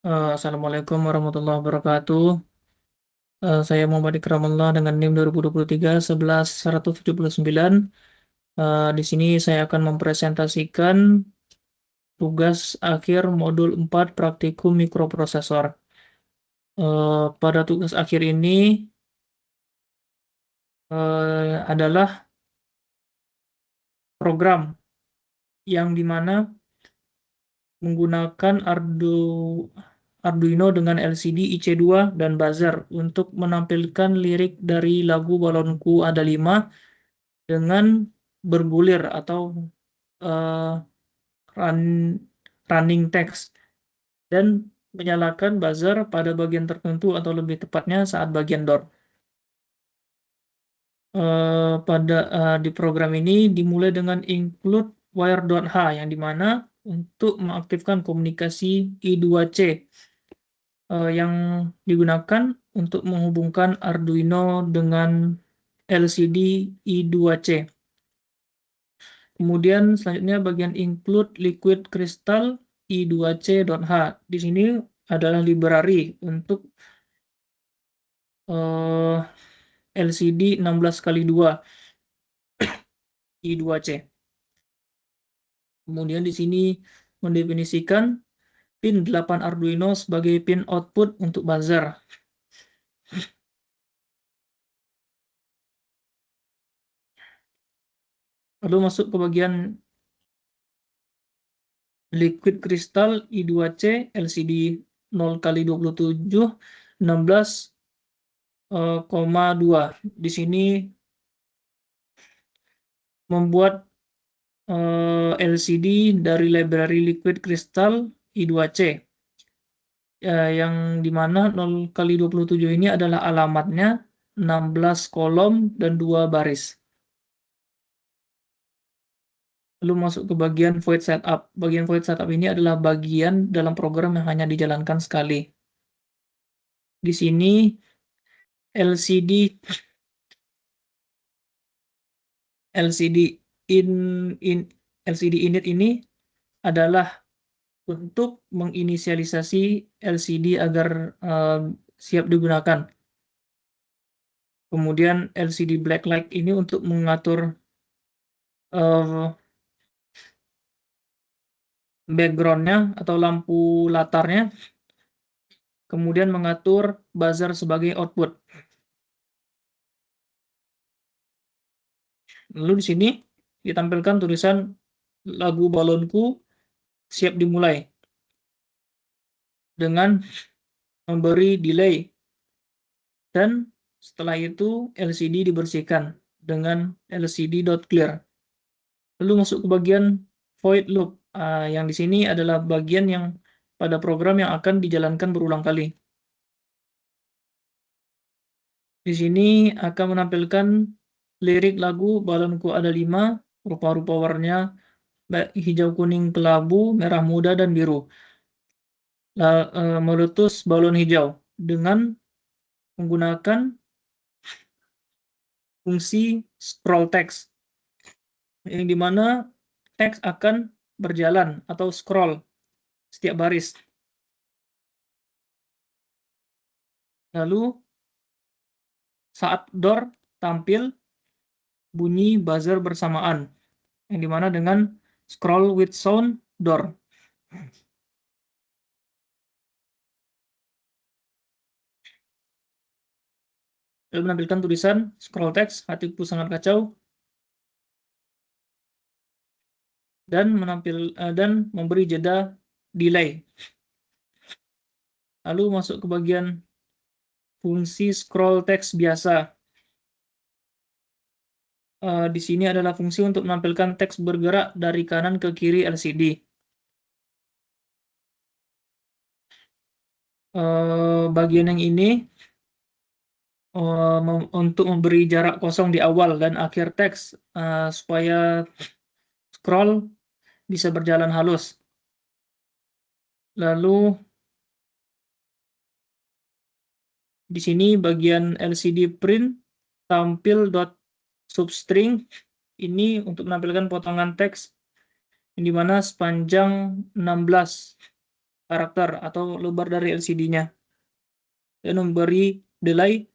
Assalamualaikum warahmatullahi wabarakatuh. Saya Muhammad Ikramullah dengan NIM 2023 11179. Di sini saya akan mempresentasikan tugas akhir modul 4 praktikum mikroprosesor. Pada tugas akhir ini adalah program yang dimana menggunakan Arduino dengan LCD IC2 dan buzzer untuk menampilkan lirik dari lagu Balonku Ada 5 dengan bergulir atau uh, running text dan menyalakan buzzer pada bagian tertentu atau lebih tepatnya saat bagian door. Di program ini dimulai dengan include wire.h yang dimana untuk mengaktifkan komunikasi I2C yang digunakan untuk menghubungkan Arduino dengan LCD I2C. Kemudian selanjutnya bagian include liquid crystal I2C.h. Di sini adalah library untuk LCD 16x2 I2C. Kemudian di sini mendefinisikan pin 8 Arduino sebagai pin output untuk buzzer. Lalu masuk ke bagian liquid crystal I2C LCD 0x27 16,2. Di sini membuat LCD dari library liquid crystal I2C yang dimana 0x27 ini adalah alamatnya 16 kolom dan 2 baris. Lalu masuk ke bagian void setup. Bagian void setup ini adalah bagian dalam program yang hanya dijalankan sekali. Di sini LCD init ini adalah untuk menginisialisasi LCD agar siap digunakan. Kemudian LCD blacklight ini untuk mengatur background-nya atau lampu latarnya. Kemudian mengatur buzzer sebagai output. Lalu di sini ditampilkan tulisan lagu Balonku siap dimulai dengan memberi delay, dan setelah itu LCD dibersihkan dengan LCD.clear. Lalu masuk ke bagian void loop, yang di sini adalah bagian yang pada program yang akan dijalankan berulang kali. Di sini akan menampilkan lirik lagu Balonku Ada 5, rupa-rupa warnanya hijau, kuning, kelabu, merah muda, dan biru. Meletus balon hijau dengan menggunakan fungsi scroll text, yang dimana teks akan berjalan atau scroll setiap baris. Lalu saat door tampil bunyi buzzer bersamaan, yang dimana dengan scroll with sound door. Lalu menampilkan tulisan scroll text, hatiku sangat kacau, dan memberi jeda delay. Lalu masuk ke bagian fungsi scroll text biasa. Di sini adalah fungsi untuk menampilkan teks bergerak dari kanan ke kiri LCD. Bagian yang ini untuk memberi jarak kosong di awal dan akhir teks supaya scroll bisa berjalan halus. Lalu di sini bagian LCD print tampil .substring ini untuk menampilkan potongan teks yang dimana sepanjang 16 karakter atau lebar dari LCD-nya, dan memberi delay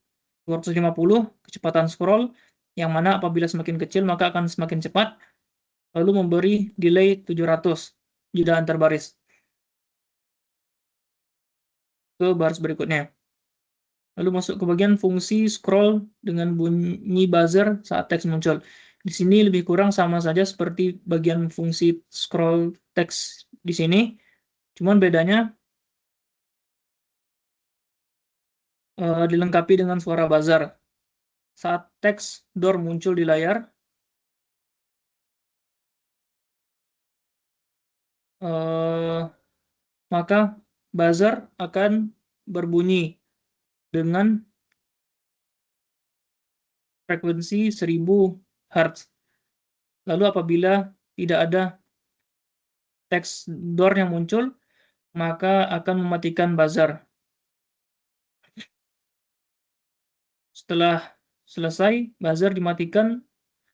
250, kecepatan scroll yang mana apabila semakin kecil maka akan semakin cepat, lalu memberi delay 700 jeda antar baris. Ke baris berikutnya. Lalu masuk ke bagian fungsi scroll dengan bunyi buzzer saat teks muncul. Di sini lebih kurang sama saja seperti bagian fungsi scroll teks di sini, cuman bedanya dilengkapi dengan suara buzzer. Saat teks door muncul di layar, maka buzzer akan berbunyi dengan frekuensi 1000 Hz. Lalu apabila tidak ada teks door yang muncul, maka akan mematikan buzzer. Setelah selesai, buzzer dimatikan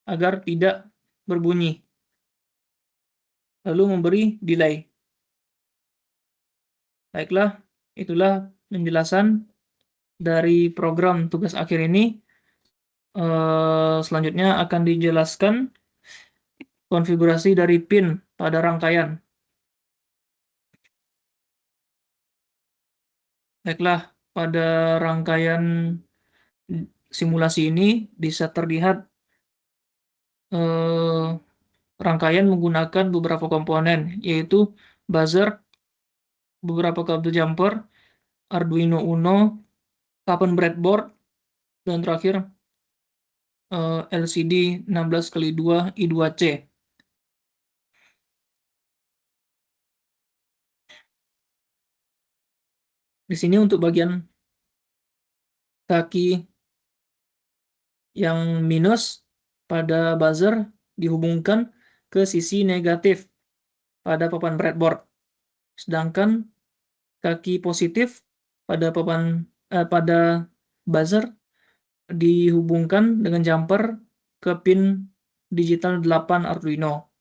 agar tidak berbunyi. Lalu memberi delay. Baiklah, itulah penjelasan dari program tugas akhir ini. Selanjutnya akan dijelaskan konfigurasi dari pin pada rangkaian. Baiklah, pada rangkaian simulasi ini bisa terlihat rangkaian menggunakan beberapa komponen, yaitu buzzer, beberapa kabel jumper, Arduino Uno, papan breadboard, dan terakhir LCD 16x2 I2C. Di sini untuk bagian kaki yang minus pada buzzer dihubungkan ke sisi negatif pada papan breadboard, sedangkan kaki positif pada pada buzzer dihubungkan dengan jumper ke pin digital 8 Arduino.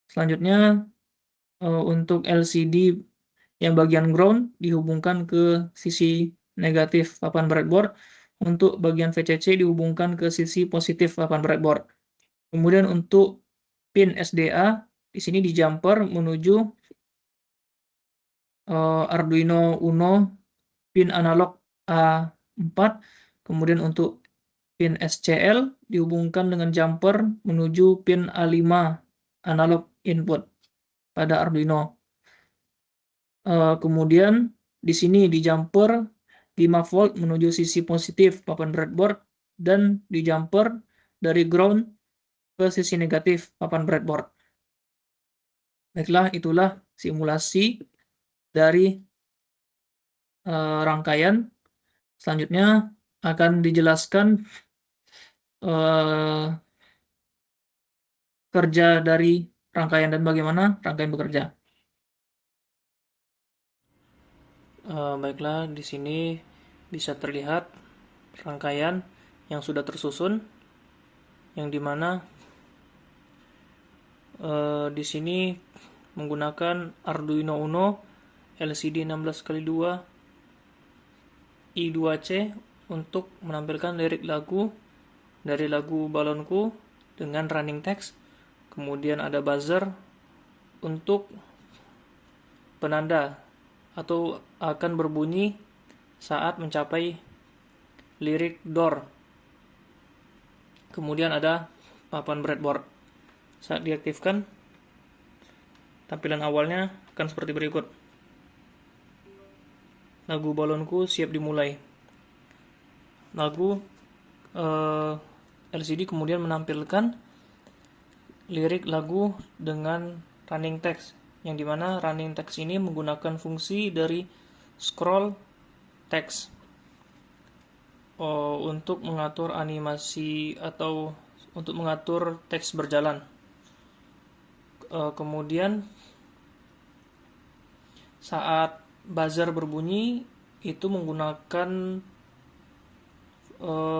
Selanjutnya untuk LCD yang bagian ground dihubungkan ke sisi negatif papan breadboard, untuk bagian VCC dihubungkan ke sisi positif papan breadboard. Kemudian untuk pin SDA di sini di jumper menuju Arduino Uno pin analog A4. Kemudian untuk pin SCL dihubungkan dengan jumper menuju pin A5 analog input pada Arduino. Kemudian di sini di jumper 5 volt menuju sisi positif papan breadboard, dan di jumper dari ground ke sisi negatif papan breadboard. Baiklah, itulah simulasi dari rangkaian. Selanjutnya akan dijelaskan kerja dari rangkaian dan bagaimana rangkaian bekerja. Baiklah, di sini bisa terlihat rangkaian yang sudah tersusun, yang dimana di sini menggunakan Arduino Uno LCD 16x2 I2C untuk menampilkan lirik lagu dari lagu Balonku dengan running text. Kemudian ada buzzer untuk penanda atau akan berbunyi saat mencapai lirik door. Kemudian ada papan breadboard. Saat diaktifkan, tampilan awalnya akan seperti berikut. Lagu Balonku siap dimulai. Lagu LCD kemudian menampilkan lirik lagu dengan running text, yang dimana running text ini menggunakan fungsi dari scroll text untuk mengatur animasi atau untuk mengatur teks berjalan. Kemudian saat buzzer berbunyi itu menggunakan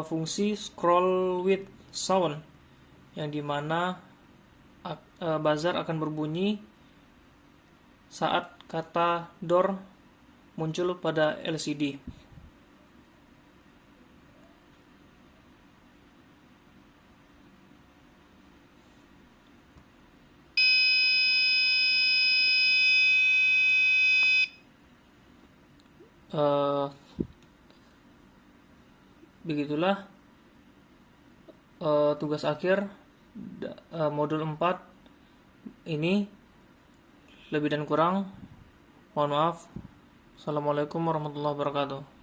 fungsi scroll with sound, yang dimana buzzer akan berbunyi saat kata door muncul pada LCD. Begitulah tugas akhir modul 4 ini. Lebih dan kurang mohon maaf. Assalamualaikum warahmatullahi wabarakatuh.